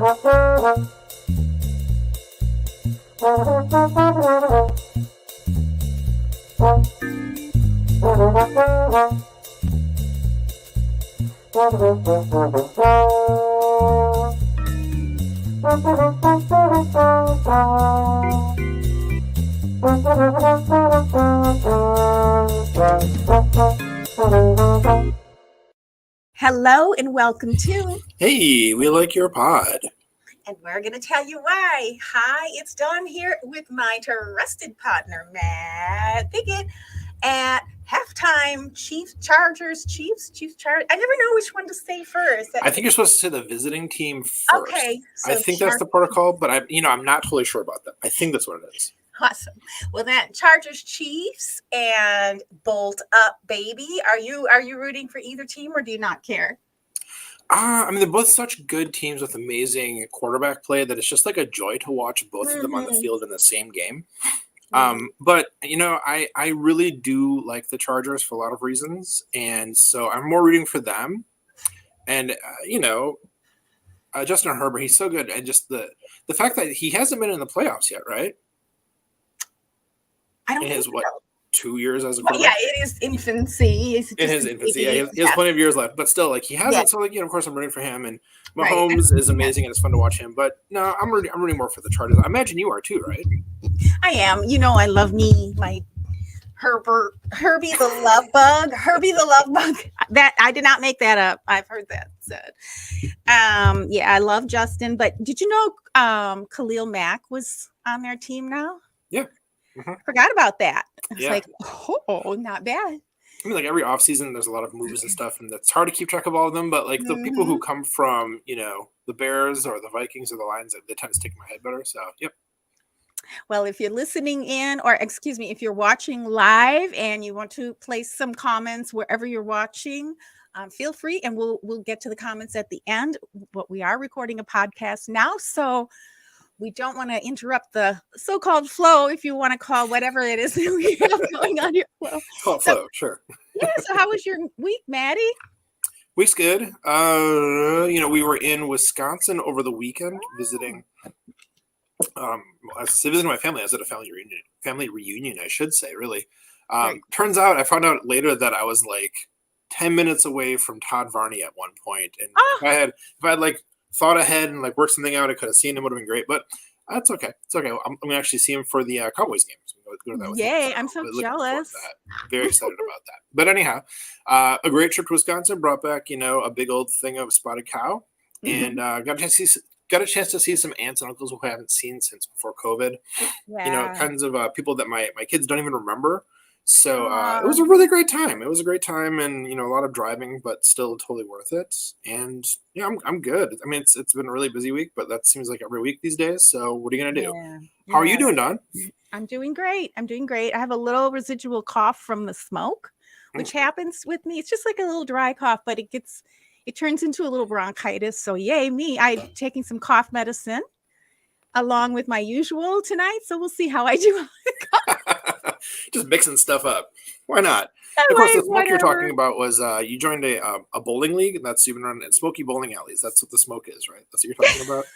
Hello and welcome to Hey, we like your pod. And we're going to tell you why. Hi, it's Dawn here with my trusted partner, Matt Pickett, at halftime. Chiefs. I never know which one to say first. I think you're supposed to say the visiting team first. Okay. So I think that's the protocol, but I'm not totally sure about that. I think that's what it is. Awesome. Well, then Chargers, Chiefs, and Bolt Up, baby. Are you rooting for either team, or do you not care? They're both such good teams with amazing quarterback play that it's just like a joy to watch both of them on the field in the same game. But I really do like the Chargers for a lot of reasons, and so I'm more rooting for them. And Justin Herbert, he's so good, and just the fact that he hasn't been in the playoffs yet, right? I don't think so. 2 years as a quarterback? Yeah, it is infancy. In his infancy, yeah, he has plenty of years left, but still, like, he hasn't. So, like, of course, I'm rooting for him, and Mahomes is amazing, and it's fun to watch him. But no, I'm rooting more for the Chargers. I imagine you are too, right? I am. I love me my Herbie the Love Bug. That I did not make that up. I've heard that said. I love Justin, but did you know Khalil Mack was on their team now? Yeah. Forgot about that. I was like, oh, not bad. I mean, like every offseason, there's a lot of moves and stuff, and it's hard to keep track of all of them. But like the people who come from, the Bears or the Vikings or the Lions, they tend to stick in my head better. So, yep. Well, if you're listening in, or excuse me, if you're watching live and you want to place some comments wherever you're watching, feel free, and we'll get to the comments at the end. But we are recording a podcast now, so we don't want to interrupt the so-called flow, if you want to call whatever it is that we have going on here. Flow, sure. Yeah. So how was your week, Maddie? Week's good. We were in Wisconsin over the weekend visiting. I was visiting my family. I was at a family reunion, I should say, really. Turns out, I found out later that I was like 10 minutes away from Todd Varney at one point. And if I had like thought ahead and like worked something out, I could have seen him. Would have been great, but that's okay. It's okay. I'm gonna actually see him for the Cowboys game. So go to that with Yay! him. I'm so jealous. Very excited about that. But anyhow, a great trip to Wisconsin. Brought back a big old thing of spotted cow, and got a chance to see some aunts and uncles who I haven't seen since before COVID. Yeah. Kinds of people that my kids don't even remember. So it was a really great time. It was a great time, and a lot of driving, but still totally worth it. And I'm good. I mean, it's been a really busy week, but that seems like every week these days. So what are you gonna do? Yeah. How are you doing, Dawn? I'm doing great. I have a little residual cough from the smoke, which happens with me. It's just like a little dry cough, but it turns into a little bronchitis. So yay me! I'm taking some cough medicine along with my usual tonight. So we'll see how I do. Just mixing stuff up. Why not? Of course, the smoke you're talking about was you joined a bowling league, and that's even run in smoky bowling alleys. That's what the smoke is, right? That's what you're talking about?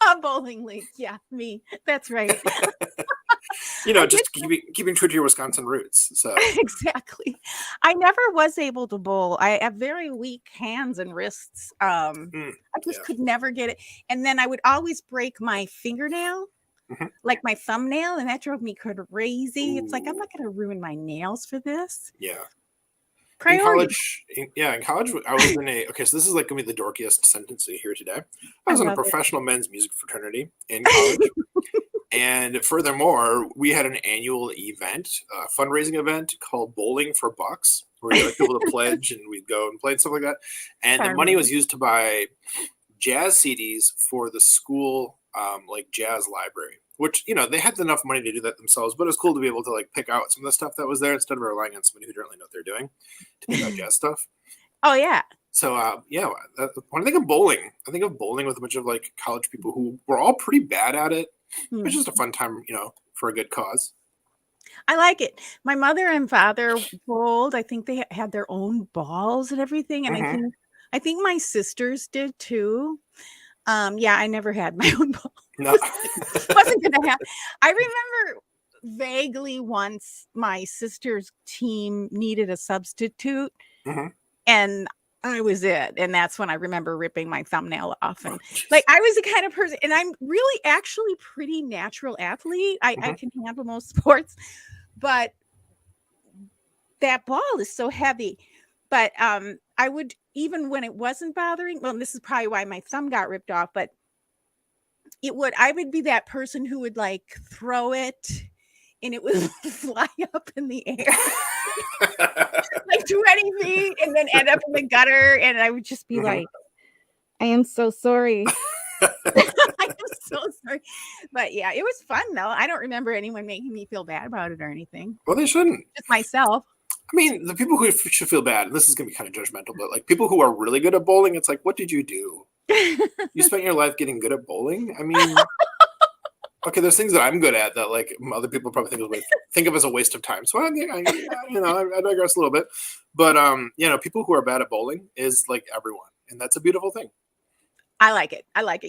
A bowling league. Yeah, me. That's right. Just keeping true to your Wisconsin roots. So exactly. I never was able to bowl. I have very weak hands and wrists. I just could never get it. And then I would always break my fingernail. Like my thumbnail, and that drove me crazy. It's like, I'm not going to ruin my nails for this. Yeah. Priority. In college, I was in so this is like going to be the dorkiest sentence you hear today. I was in a professional men's music fraternity in college. And furthermore, we had an annual event, a fundraising event called Bowling for Bucks, where we had people to pledge, and we'd go and play and stuff like that. And the money was used to buy jazz CDs for the school jazz library, which they had enough money to do that themselves, but it was cool to be able to like pick out some of the stuff that was there instead of relying on somebody who didn't really know what they're doing to pick out jazz stuff. Oh yeah. So when I think of bowling, I think of bowling with a bunch of like college people who were all pretty bad at it. It's just a fun time, for a good cause. I like it. My mother and father bowled. I think they had their own balls and everything, and I think my sisters did too. Yeah, I never had my own ball. No. Wasn't gonna happen. I remember vaguely once my sister's team needed a substitute, Mm-hmm. and I was it. And that's when I remember ripping my thumbnail off. And Oh, like, I was the kind of person, and I'm really actually pretty natural athlete. I mm-hmm. can handle most sports, but that ball is so heavy. But I would, even when it wasn't bothering, well, this is probably why my thumb got ripped off, but I would be that person who would like throw it and it would fly up in the air like 20 feet and then end up in the gutter. And I would just be Mm-hmm. like, I am so sorry. I am so sorry. But yeah, it was fun though. I don't remember anyone making me feel bad about it or anything. Well, they shouldn't. Just myself. I mean, the people who should feel bad, and this is going to be kind of judgmental, but like people who are really good at bowling, it's like, what did you do? You spent your life getting good at bowling? I mean, okay, there's things that I'm good at that like other people probably think of as a waste of time. So I digress a little bit, but people who are bad at bowling is like everyone, and that's a beautiful thing. I like it.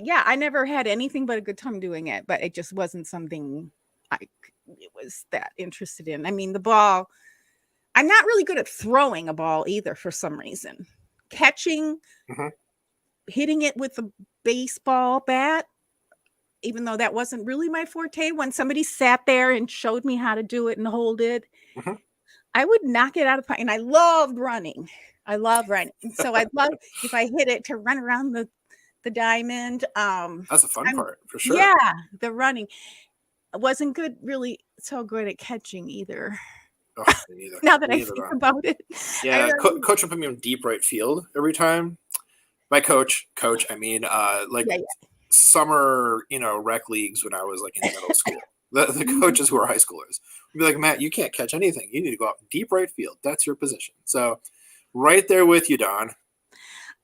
Yeah, I never had anything but a good time doing it, but it just wasn't something I was that interested in. I mean, the ball, I'm not really good at throwing a ball either for some reason. Catching, mm-hmm. hitting it with a baseball bat, even though that wasn't really my forte. When somebody sat there and showed me how to do it and hold it, mm-hmm. I would knock it out of the park. And I loved running. So I'd love if I hit it to run around the diamond. That's a fun part for sure. Yeah, the running. I wasn't really so good at catching either. Oh, me neither. Now that I think about it. Yeah, coach would put me in deep right field every time. My coach, I mean, summer, rec leagues when I was like in middle school. The coaches who are high schoolers would be like, Matt, you can't catch anything. You need to go out deep right field. That's your position. So right there with you, Dawn.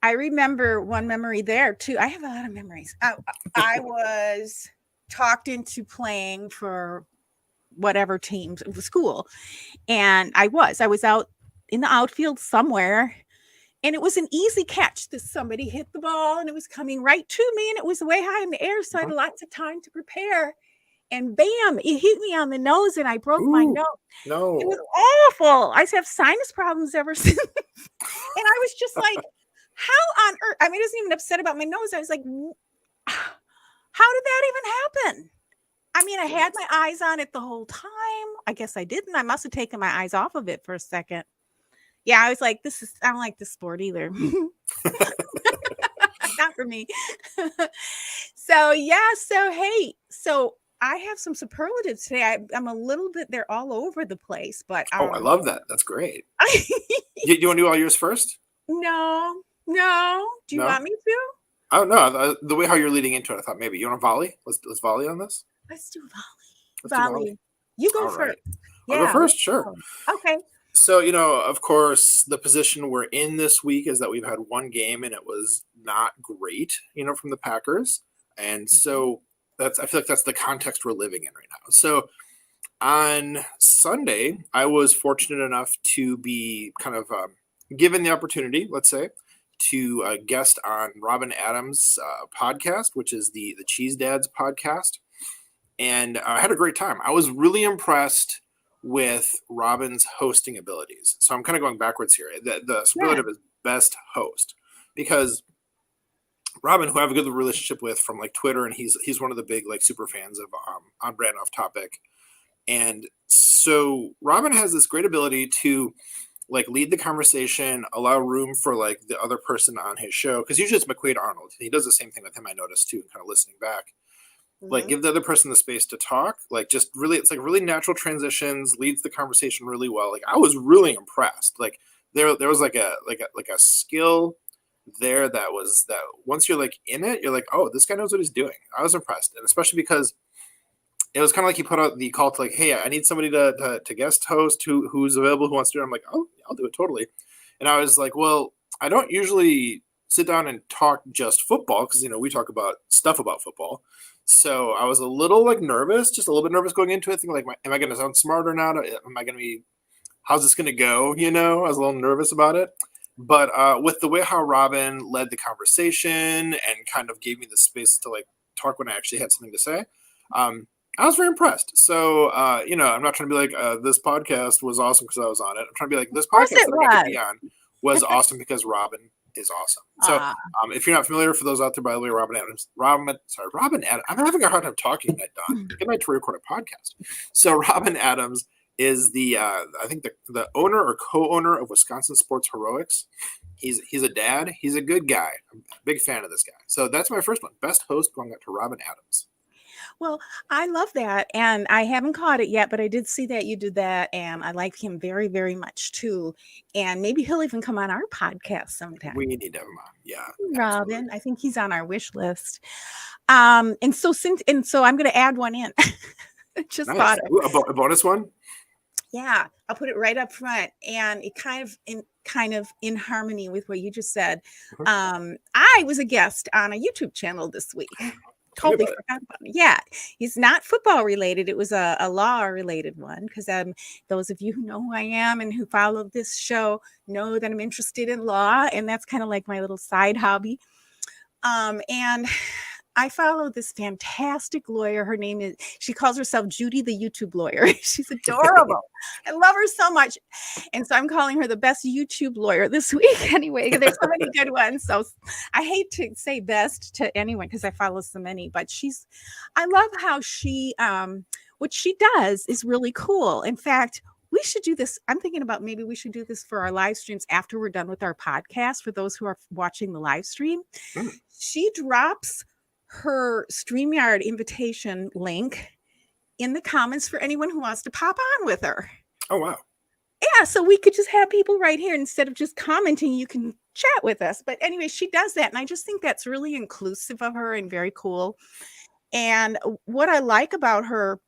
I remember one memory there too. I have a lot of memories. I was talked into playing for whatever teams of the school. And I was out in the outfield somewhere. And it was an easy catch that somebody hit the ball and it was coming right to me and it was way high in the air. So I had lots of time to prepare. And bam, it hit me on the nose and I broke my nose. No. It was awful. I have sinus problems ever since. And I was just like, how on earth? I mean, I wasn't even upset about my nose. I was like, how did that even happen? I mean, I had my eyes on it the whole time. I guess I didn't. I must have taken my eyes off of it for a second. Yeah, I was like, I don't like this sport either. Not for me. So hey, I have some superlatives today. I'm a little bit, they're all over the place, but I love that. That's great. You want to do all yours first? No. Do you want me to? Oh no, the way how you're leading into it, I thought maybe you want to volley. Let's volley on this. Let's do volley. You go first. Right. Yeah. I'll go first. Sure. Okay. So, of course, the position we're in this week is that we've had one game and it was not great, from the Packers. And so I feel like that's the context we're living in right now. So on Sunday, I was fortunate enough to be kind of given the opportunity, let's say, to guest on Robin Adams' podcast, which is the Cheese Dads podcast. And I had a great time. I was really impressed with Robin's hosting abilities. So I'm kind of going backwards here. The superlative is best host, because Robin, who I have a good relationship with from like Twitter, and he's one of the big like super fans of On Brand Off Topic. And so Robin has this great ability to like lead the conversation, allow room for like the other person on his show. Because usually it's McQuaid Arnold. He does the same thing with him, I noticed too, kind of listening back. Like give the other person the space to talk, like just really, it's like really natural transitions, leads the conversation really well. Like I was really impressed. Like there was like a skill there that once you're like in it, you're like, oh, this guy knows what he's doing. I was impressed. And especially because it was kind of like he put out the call to like, hey, I need somebody to guest host who's available, who wants to do it. I'm like, oh, I'll do it totally. And I was like, well, I don't usually sit down and talk just football because, we talk about stuff about football. So I was a little like nervous, just a little bit nervous going into it, thinking like, am I going to sound smart or not? Am I going to be, how's this going to go? I was a little nervous about it. But with the way how Robin led the conversation and kind of gave me the space to like talk when I actually had something to say, I was very impressed. So, I'm not trying to be like, this podcast was awesome because I was on it. I'm trying to be like, this podcast that I got to be on was awesome because Robin is awesome. So, if you're not familiar, for those out there, by the way, Robin Adams. I'm having a hard time talking tonight, Don. Good night to record a podcast. So, Robin Adams is the I think the owner or co-owner of Wisconsin Sports Heroics. He's a dad. He's a good guy. I'm a big fan of this guy. So that's my first one. Best host going up to Robin Adams. Well, I love that. And I haven't caught it yet, but I did see that you did that. And I like him very, very much too. And maybe he'll even come on our podcast sometime. We need to have him on. Yeah. Robin, absolutely. I think he's on our wish list. And so I'm going to add one in. Just nice. Thought it. Ooh, a bonus one? Yeah, I'll put it right up front, and it kind of in harmony with what you just said. I was a guest on a YouTube channel this week. Totally forgot about it. Yeah, he's not football related. It was a law related one because those of you who know who I am and who follow this show know that I'm interested in law, and that's kind of like my little side hobby. And I follow this fantastic lawyer. Her name she calls herself Judy the YouTube lawyer. She's adorable. I love her so much. And so I'm calling her the best YouTube lawyer this week anyway. There's so many good ones. So I hate to say best to anyone because I follow so many, but I love how she, what she does is really cool. In fact, we should do this. I'm thinking about maybe we should do this for our live streams after we're done with our podcast for those who are watching the live stream. She drops her StreamYard invitation link in the comments for anyone who wants to pop on with her. Oh, wow. Yeah, so we could just have people right here instead of just commenting. You can chat with us. But anyway, she does that. And I just think that's really inclusive of her and very cool. And what I like about her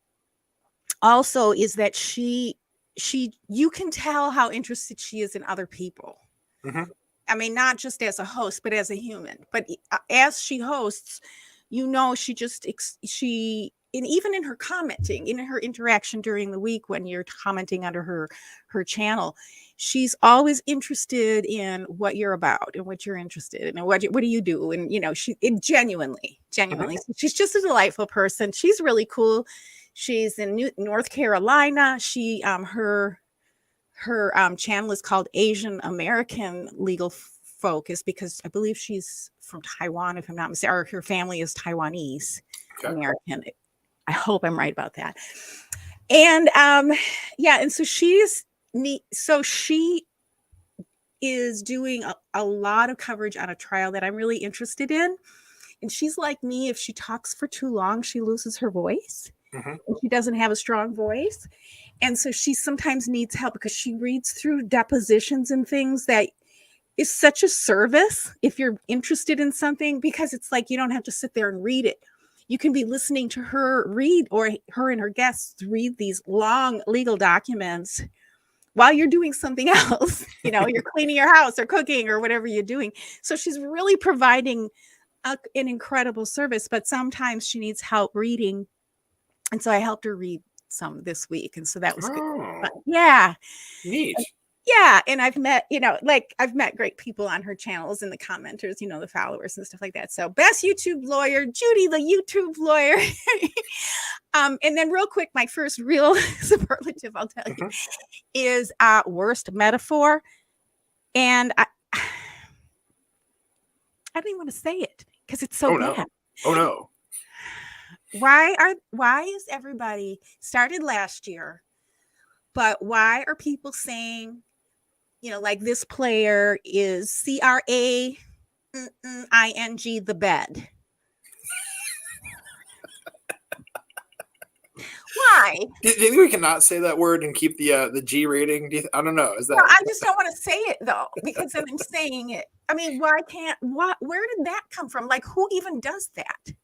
also is that you can tell how interested she is in other people. Mm-hmm. I mean, not just as a host, but as a human. But as she hosts, and even in her commenting, in her interaction during the week when you're commenting under her channel, she's always interested in what you're about and what you're interested in and what do you do? And, genuinely, she's just a delightful person. She's really cool. She's in North Carolina. She, her channel is called Asian American Legal Focus because I believe she's from Taiwan, if I'm not mistaken, or her family is Taiwanese American. I hope I'm right about that. And and so she's neat. So she is doing a lot of coverage on a trial that I'm really interested in. And she's like me, if she talks for too long, she loses her voice. Mm-hmm. And she doesn't have a strong voice. And so she sometimes needs help because she reads through depositions and things that is such a service if you're interested in something, because it's like you don't have to sit there and read it. You can be listening to her read, or her and her guests read these long legal documents while you're doing something else. You're cleaning your house or cooking or whatever you're doing. So she's really providing an incredible service, but sometimes she needs help reading. And so I helped her read some this week. And so that was good. But yeah. Neat. Yeah. And I've met, I've met great people on her channels and the commenters, the followers and stuff like that. So best YouTube lawyer, Judy, the YouTube lawyer. And then real quick, my first real superlative, I'll tell you, is worst metaphor. And I don't even want to say it because it's so bad. Oh no. Why is everybody started last year, but why are people saying, like this player is CRAING the bed? Why? Do you think we cannot say that word and keep the G rating? I don't know. Is that? No, I just don't want to say it though, because then I'm saying it. I mean, where did that come from? Like, who even does that?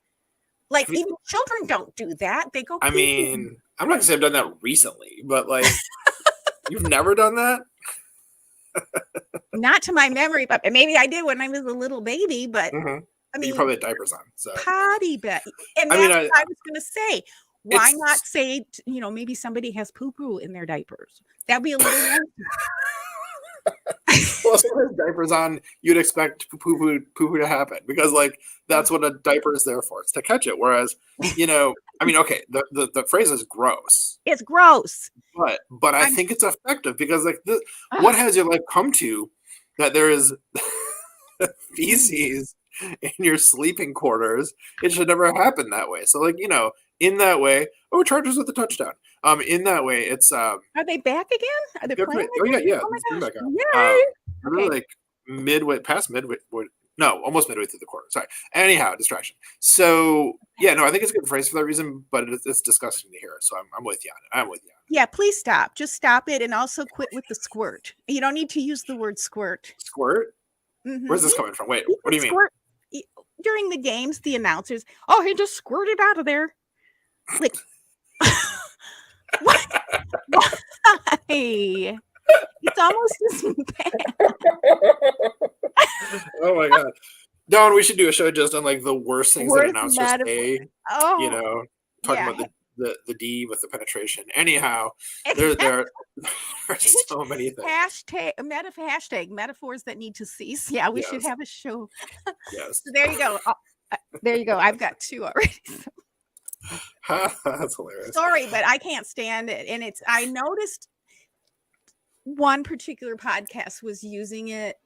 Like, even children don't do that. They go. I mean, I'm not gonna say I've done that recently, but like, you've never done that? Not to my memory, but maybe I did when I was a little baby. But I mean, you probably had diapers on. So potty bed, and that's what I was gonna say. Why not say, maybe somebody has poo-poo in their diapers? That'd be a little. Well, someone has diapers on, you'd expect poo-poo to happen because like that's what a diaper is there for. It's to catch it. Whereas, I mean, okay, the phrase is gross. It's gross. But I think it's effective because like what has your life come to that there is feces in your sleeping quarters? It should never happen that way. So like, in that way, Chargers with the touchdown. In that way, it's are they back again? Are they playing? Oh yeah. Oh my gosh. Yay! Okay. Like past midway. No, almost midway through the quarter. Sorry. Anyhow, distraction. So yeah, no, I think it's a good phrase for that reason, but it's disgusting to hear. So I'm with you on it. I'm with you on it. Yeah, please stop. Just stop it, and also quit with the squirt. You don't need to use the word squirt. Squirt? Mm-hmm. Where's this coming from? Wait, what do you mean? During the games, the announcers, he just squirted out of there. Like, what? Why? It's almost as bad. Oh my god, Dawn, we should do a show just on like the worst things that announcers say. Talking about the D with the penetration. Anyhow, there are so many things. Hashtag metaphors that need to cease. Yeah, we should have a show. Yes. So there you go. There you go. I've got 2 already. That's hilarious. Sorry, but I can't stand it. And I noticed one particular podcast was using it.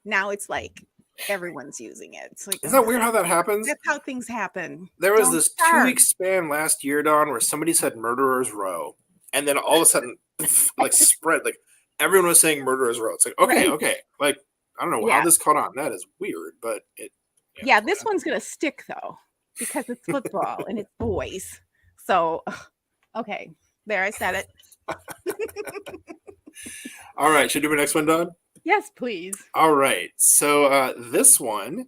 Now it's like everyone's using it. It's like, isn't that weird how that happens? That's how things happen. There was this 2-week span last year, Dawn, where somebody said Murderer's Row, and then all of a sudden, like spread, like everyone was saying Murderer's Row. It's like, okay, like I don't know how this caught on. That is weird, but it. Yeah, this one's gonna stick though because it's football and it's boys. So, okay, there I said it. All right, should we do the next one, Dawn? Yes, please. All right. So this one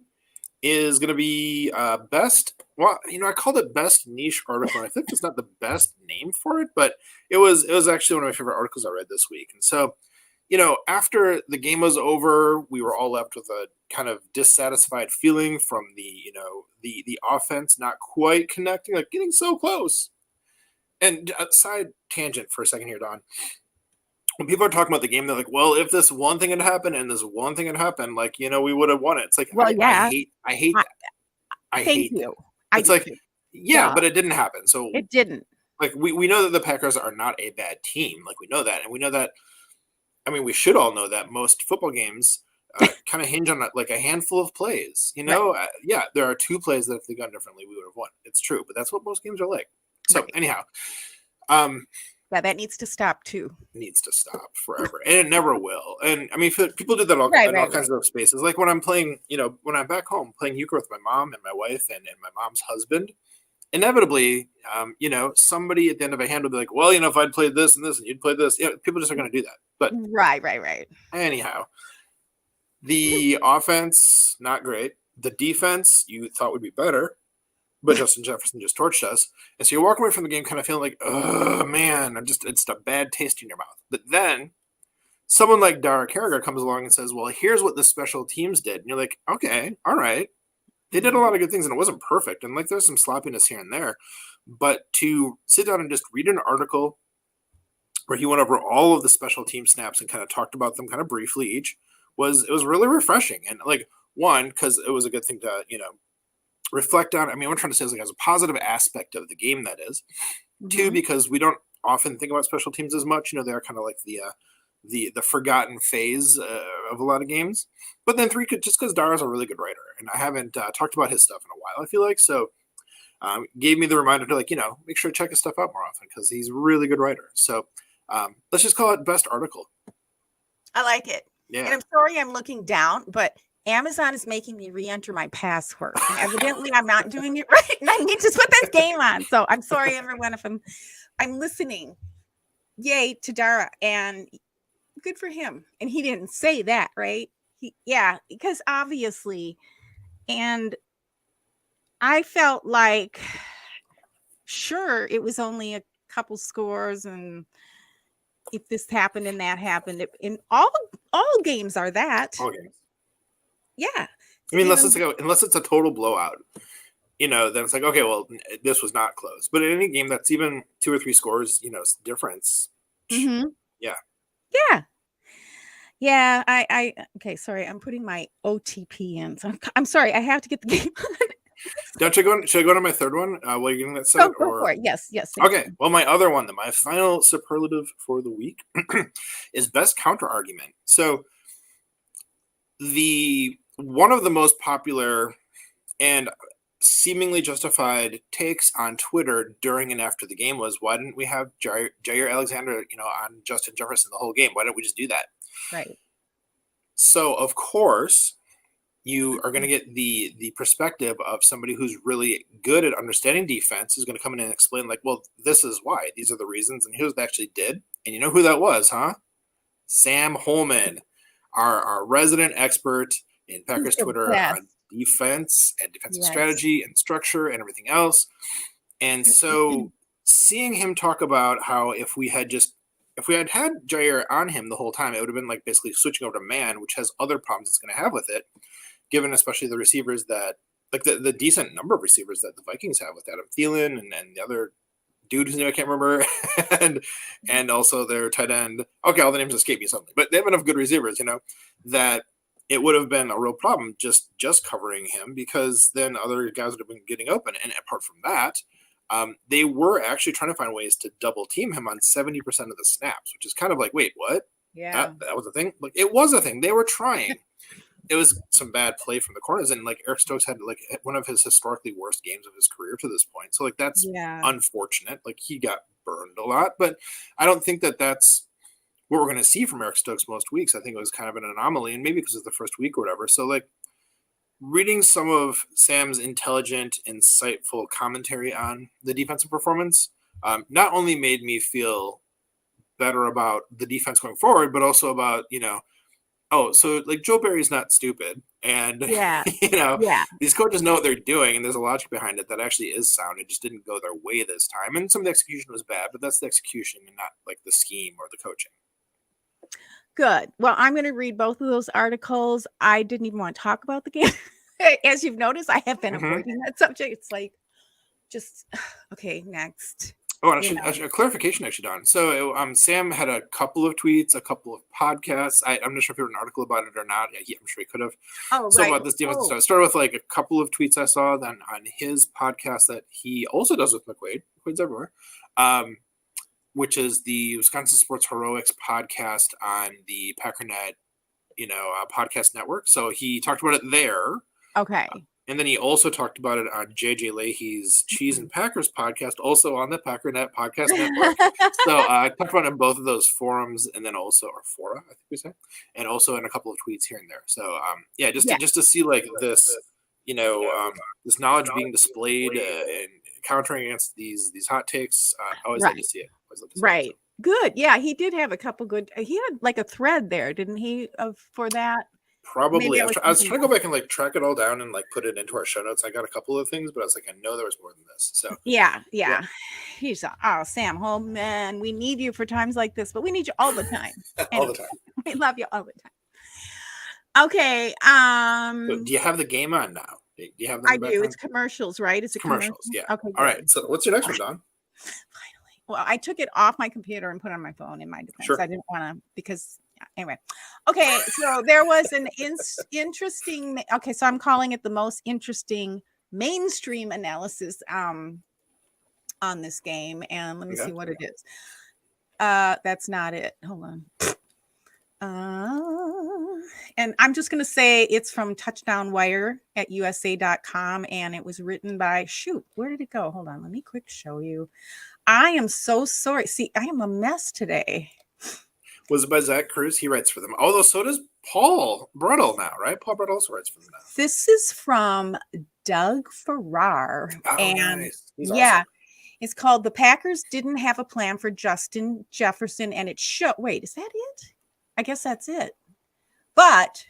is going to be best. Well, I called it best niche article. And I think it's not the best name for it, but it was actually one of my favorite articles I read this week. And so, after the game was over, we were all left with a kind of dissatisfied feeling from the offense not quite connecting, like getting so close. And side tangent for a second here, Don. When people are talking about the game, they're like, well, if this one thing had happened and this one thing had happened, like, we would have won it. It's like, I hate that. I hate you. It's like, but it didn't happen. So it didn't. Like, we know that the Packers are not a bad team. Like, we know that. And we know that, I mean, we should all know that most football games kind of hinge on like a handful of plays. Right. There are 2 plays that if they gone differently, we would have won. It's true. But that's what most games are like. So anyhow, that needs to stop too. Needs to stop forever, and it never will. And I mean, people do that all kinds of spaces. Like when I'm playing, when I'm back home playing euchre with my mom and my wife and my mom's husband. Inevitably, somebody at the end of a hand will be like, well, if I'd played this and this and you'd play this, people just are going to do that. But right. Anyhow, the offense not great. The defense you thought would be better. But Justin Jefferson just torched us. And so you're walking away from the game kind of feeling like, oh, man, it's a bad taste in your mouth. But then someone like Dara Carragher comes along and says, well, here's what the special teams did. And you're like, okay, all right. They did a lot of good things, and it wasn't perfect. And, like, there's some sloppiness here and there. But to sit down and just read an article where he went over all of the special team snaps and kind of talked about them kind of briefly each, it was really refreshing. And, like, one, because it was a good thing to, reflect on. I mean, what I'm trying to say is like as a positive aspect of the game, that is. Mm-hmm. 2, because we don't often think about special teams as much. They're kind of like the forgotten phase of a lot of games. But then 3, just because Dara's a really good writer, and I haven't talked about his stuff in a while, I feel like. So gave me the reminder to make sure to check his stuff out more often because he's a really good writer. So let's just call it best article. I like it. Yeah. And I'm sorry I'm looking down, but Amazon is making me re-enter my password. And evidently, I'm not doing it right. And I need to put this game on. So I'm sorry, everyone, if I'm listening. Yay to Dara. And good for him. And he didn't say that, right? Because obviously, and I felt like, sure, it was only a couple scores, and if this happened and that happened, in all games are that. All games. Yeah. I mean, unless it's a total blowout, then it's like, okay, well, this was not close. But in any game that's even 2 or 3 scores, difference. Mm-hmm. Yeah. Yeah. Yeah, okay, sorry, I'm putting my OTP in. So I'm sorry, I have to get the game on. Should I go to my third one while you're getting that set? Go for it. Yes. Okay. Well, my other one, my final superlative for the week is best counter argument. So one of the most popular and seemingly justified takes on Twitter during and after the game was, why didn't we have Jair Alexander, on Justin Jefferson the whole game? Why didn't we just do that? Right. So of course you are going to get the perspective of somebody who's really good at understanding defense, is going to come in and explain, like, well, this is why, these are the reasons, and here's what they actually did. And you know who that was, huh? Sam Holman, our resident expert in Packers Twitter on defense and defensive strategy and structure and everything else. And so seeing him talk about how if we had Jair on him the whole time, it would have been like basically switching over to man, which has other problems it's going to have with it, given especially the receivers that, like the decent number of receivers that the Vikings have with Adam Thielen and the other dude whose name I can't remember, and also their tight end. Okay, all the names escape me suddenly, but they have enough good receivers, that it would have been a real problem just covering him, because then other guys would have been getting open. And apart from that, they were actually trying to find ways to double team him on 70% of the snaps, which is kind of like, wait, what? Yeah, that was a thing. Like, it was a thing. They were trying. It was some bad play from the corners, and like Eric Stokes had like one of his historically worst games of his career to this point. So like that's unfortunate. Like he got burned a lot, but I don't think that that's what we're going to see from Eric Stokes most weeks. I think it was kind of an anomaly, and maybe because it's the first week or whatever. So like reading some of Sam's intelligent, insightful commentary on the defensive performance not only made me feel better about the defense going forward, but also about, so like Joe Barry's not stupid, and these coaches know what they're doing, and there's a logic behind it that actually is sound. It just didn't go their way this time, and some of the execution was bad, but that's the execution and not like the scheme or the coaching. Good. Well, I'm going to read both of those articles. I didn't even want to talk about the game. As you've noticed, I have been avoiding that subject. It's like, just okay, next. Oh, and a clarification, actually, Don. So Sam had a couple of tweets, a couple of podcasts. I'm not sure if there was an article about it or not. Yeah, I'm sure he could have. Oh, so about this defense. So I started with like a couple of tweets I saw then on his podcast that he also does with McQuaid. McQuaid's everywhere. Which is the Wisconsin Sports Heroics podcast on the Packernet, podcast network. So he talked about it there. Okay. And then he also talked about it on JJ Leahy's Cheese and Packers podcast, also on the Packernet podcast network. So I talked about it in both of those forums, and then also, or fora, I think we say, and also in a couple of tweets here and there. So just to see like this, this knowledge being displayed and countering against these hot takes. I always like to see it. Right. So. Good. Yeah, he did have a couple good. He had like a thread there, didn't he? For that. Probably. I was trying to go back and like track it all down and like put it into our show notes. I got a couple of things, but I was like, I know there was more than this. So yeah. He's Sam Holman. We need you for times like this, but we need you all the time. All the time. We love you all the time. Okay. So do you have the game on now? Do you have? I do. It's commercials, right? It's commercials. Yeah. Okay. All right. So what's your next one, Don? Finally. Well, I took it off my computer and put it on my phone. In my defense, sure. I didn't want to because. Anyway, okay, so there was an interesting. Okay, so I'm calling it the most interesting mainstream analysis on this game, and let me see what it is. That's not it. Hold on. And I'm just going to say it's from Touchdown Wire at USA.com, and it was written by. Shoot, where did it go? Hold on, let me quick show you. I am so sorry. See, I am a mess today. Was it by Zach Cruz? He writes for them. Although so does Paul Brettel now, right? Paul Brettel also writes for them now. This is from Doug Farrar. Oh, and nice. Awesome. It's called The Packers Didn't Have a Plan for Justin Jefferson, and it showed. Wait, is that it? I guess that's it. But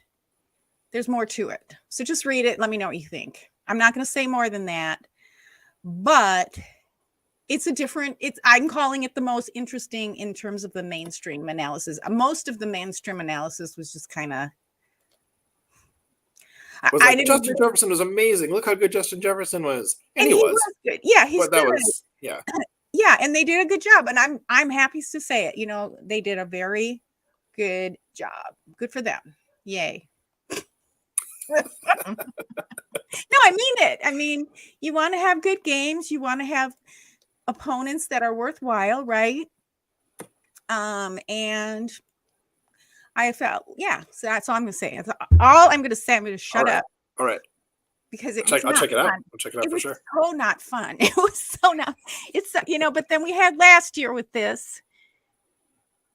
there's more to it. So just read it. Let me know what you think. I'm not going to say more than that. But I'm calling it the most interesting in terms of the mainstream analysis. Most of the mainstream analysis was just kind of. Justin Jefferson was amazing. Look how good Justin Jefferson was. And he was good. Yeah, he's good. Yeah. Yeah, and they did a good job. And I'm happy to say it. They did a very Good job. Good for them. Yay. No, I mean it. I mean, you want to have good games. You want to have opponents that are worthwhile, right? And I felt, so that's all I'm going to say. That's all I'm going to say. I'm going to shut up. All right. Because I'll check it out. I'll check it out for sure. It was so not fun. It was so not. It's but then we had last year with this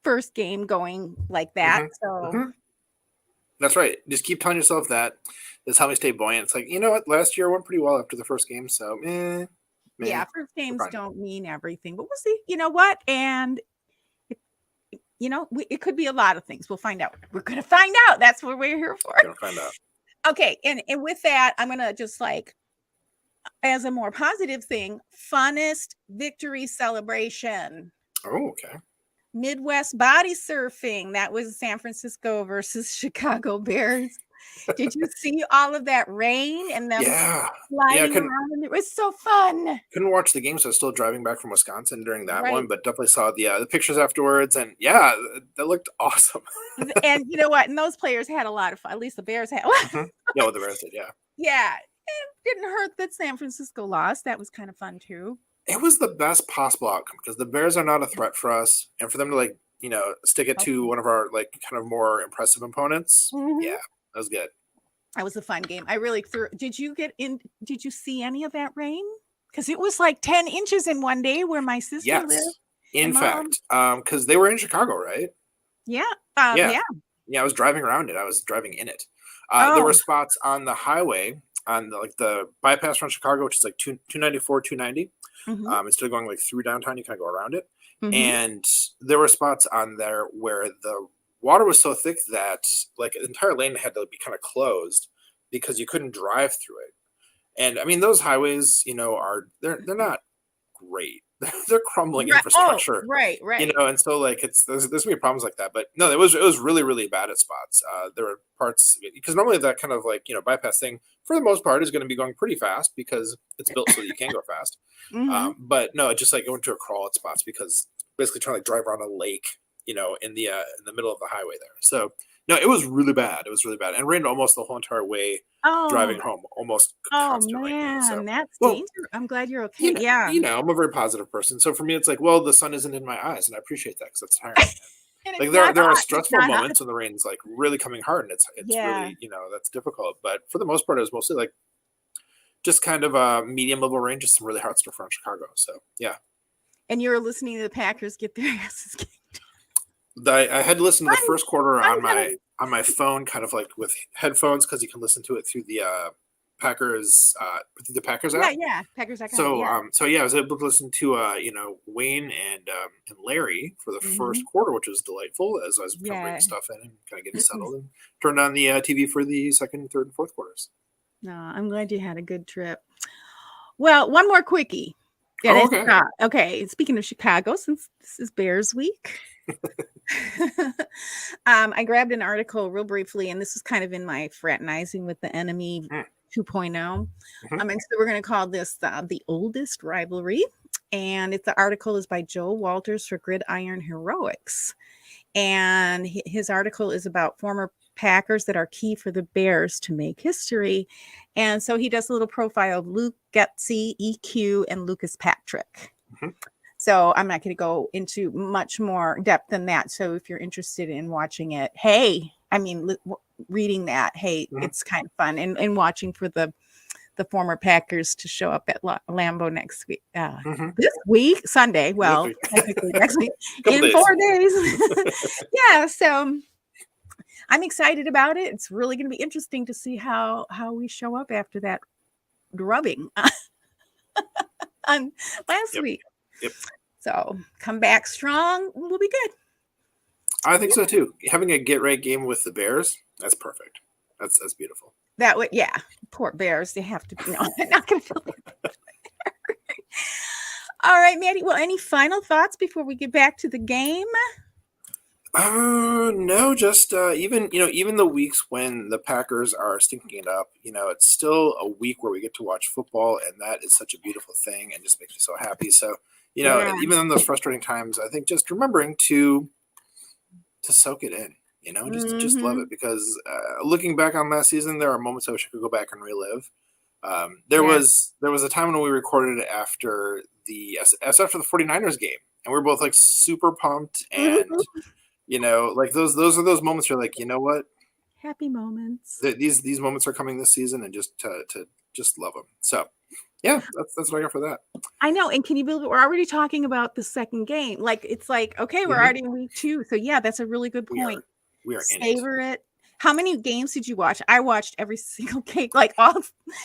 first game going like that. Mm-hmm. So that's right. Just keep telling yourself that. That's how we stay buoyant. It's like, you know what? Last year went pretty well after the first game. So, yeah, first games don't mean everything, but we'll see. You know what? And it could be a lot of things. We'll find out. We're going to find out. That's what we're here for. We're going to find out. Okay, and with that, I'm going to just as a more positive thing, funnest victory celebration. Oh, okay. Midwest body surfing. That was San Francisco versus Chicago Bears. Did you see all of that rain and them sliding around? And it was so fun. Couldn't watch the game, so I was still driving back from Wisconsin during that one, but definitely saw the pictures afterwards, and that looked awesome. And you know what? And those players had a lot of fun. At least the Bears had. Yeah, well, the Bears did, yeah. Yeah. It didn't hurt that San Francisco lost. That was kind of fun, too. It was the best possible outcome because the Bears are not a threat for us. And for them to, stick it to one of our, kind of more impressive opponents, yeah, that was good. That was a fun game. I really Did you see any of that rain? Because it was 10 inches in one day where my sister lived. In fact, because they were in Chicago, right? Yeah. Yeah, I was driving around it. I was driving in it. There were spots on the highway on the bypass from Chicago, which is 294, 290. Instead of going through downtown, you kind of go around it. And there were spots on there where the water was so thick that the entire lane had to be kind of closed because you couldn't drive through it. And I mean, those highways, they're not great. They're crumbling infrastructure. Right. And so there's gonna be problems like that. But no, it was really, really bad at spots. There were parts because normally that kind of bypass thing for the most part is going to be going pretty fast because it's built so that you can go fast. But no, it just it went to a crawl at spots because basically trying to drive around a lake, in the middle of the highway there. So no, it was really bad. It was really bad, and rained almost the whole entire way driving home. Almost constantly. Man, so, that's dangerous. I'm glad you're okay. I'm a very positive person, so for me, it's the sun isn't in my eyes, and I appreciate that because that's tiring. There are stressful moments when the rain's really coming hard, and it's really that's difficult. But for the most part, it was mostly just kind of a medium level rain, just some really hard stuff around Chicago. So yeah. And you were listening to the Packers get their asses kicked. I had to listen to the first quarter on my phone, kind of with headphones, because you can listen to it through the Packers app. Yeah, Packers app. So I was able to listen to Wayne and Larry for the first quarter, which was delightful as I was kind of bringing stuff in and kind of getting settled, and turned on the TV for the second, third, and fourth quarters. No, I'm glad you had a good trip. Well, one more quickie. Okay. Speaking of Chicago, since this is Bears week, I grabbed an article real briefly, and this is kind of in my fraternizing with the enemy 2.0. And so we're going to call this the oldest rivalry. And the article is by Joe Walters for Gridiron Heroics. And his article is about former Packers that are key for the Bears to make history. And so he does a little profile of Luke Getsy, EQ, and Lucas Patrick. So I'm not going to go into much more depth than that. So if you're interested in watching it, reading that, it's kind of fun. And watching for the former Packers to show up at Lambeau next week. This week, Sunday. Well, technically next week in 4 days. So I'm excited about it. It's really going to be interesting to see how we show up after that drubbing on last week. Yep. So come back strong. We'll be good. I think so too. Having a get right game with the Bears, that's perfect. That's beautiful. That would, poor Bears. They have to be. No, they're not going to feel it. All right, Maddie. Well, any final thoughts before we get back to the game? No, just even the weeks when the Packers are stinking it up, it's still a week where we get to watch football, and that is such a beautiful thing and just makes me so happy. So, even in those frustrating times, I think just remembering to to soak it in, just love it, because looking back on that season, there are moments I wish I could go back and relive. There was a time when we recorded after the 49ers game, and we were both like super pumped, and like those are those moments where you're like, you know what, happy moments. These moments are coming this season, and just to just love them. So yeah, that's what I got for that. I know. And can you believe it? We're already talking about the second game? Like, it's like, okay, we're already in week 2. So yeah, that's a really good point. We are savor it. How many games did you watch? I watched every single game, like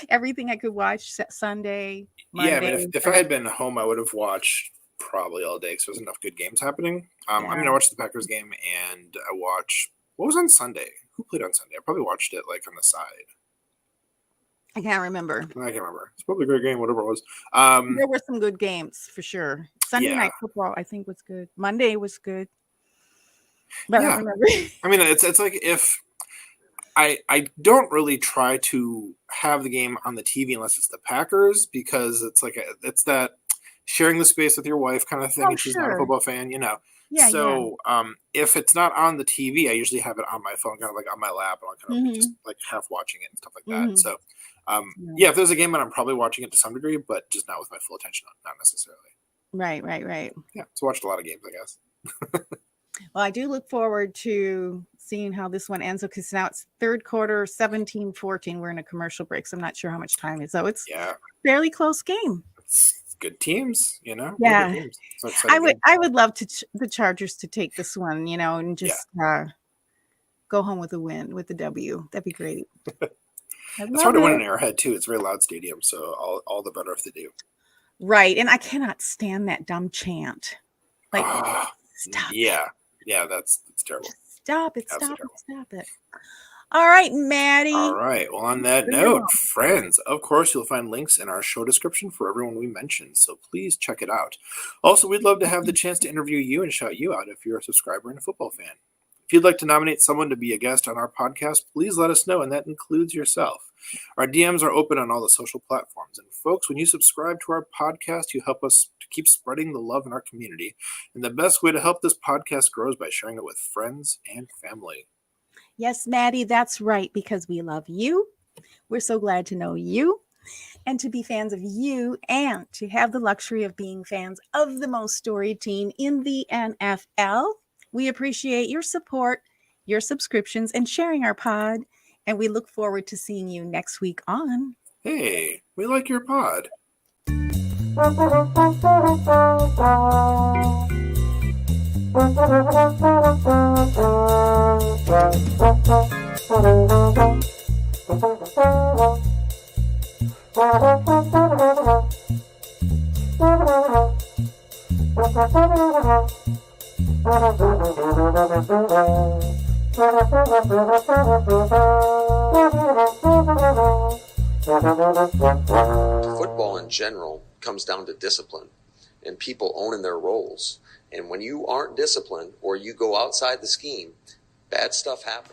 everything I could watch. Sunday, Monday. Yeah, I mean, if I had been home, I would have watched probably all day because there's enough good games happening. I mean, I watched the Packers game, and I watched what was on Sunday. Who played on Sunday? I probably watched it like on the side. I can't remember. It's probably a great game, whatever it was. There were some good games for sure. Sunday night football, I think, was good. Monday was good. But I don't remember. I mean, it's like if I don't really try to have the game on the TV unless it's the Packers, because it's like it's that sharing the space with your wife kind of thing. And she's not a football fan, Yeah, so if it's not on the TV, I usually have it on my phone, kind of like on my lap, and I'll kind of just like half watching it and stuff like that. So if there's a game, then I'm probably watching it to some degree, but just not with my full attention, not necessarily. Right. Yeah, so watched a lot of games, I guess. Well, I do look forward to seeing how this one ends, because now it's third quarter, 17-14. We're in a commercial break, so I'm not sure how much time is. So it's a fairly close game. It's good teams, Yeah, teams. So I would love the Chargers to take this one, and just go home with a win, with the W. That'd be great. It's hard to win in Arrowhead too. It's a very loud stadium, so all the better if they do. Right, and I cannot stand that dumb chant. Like, stop. Yeah, that's terrible. Just stop it! Stop it! All right, Maddie. All right. Well, on that note, friends, of course, you'll find links in our show description for everyone we mentioned, so please check it out. Also, we'd love to have the chance to interview you and shout you out if you're a subscriber and a football fan. If you'd like to nominate someone to be a guest on our podcast, please let us know, and that includes yourself. Our DMs are open on all the social platforms. And folks, when you subscribe to our podcast, you help us to keep spreading the love in our community. And the best way to help this podcast grow is by sharing it with friends and family. Yes, Maddie, that's right, because we love you. We're so glad to know you and to be fans of you, and to have the luxury of being fans of the most storied team in the NFL. We appreciate your support, your subscriptions, and sharing our pod. And we look forward to seeing you next week on Hey, we like your pod. Football in general comes down to discipline and people owning their roles. And when you aren't disciplined or you go outside the scheme, bad stuff happens.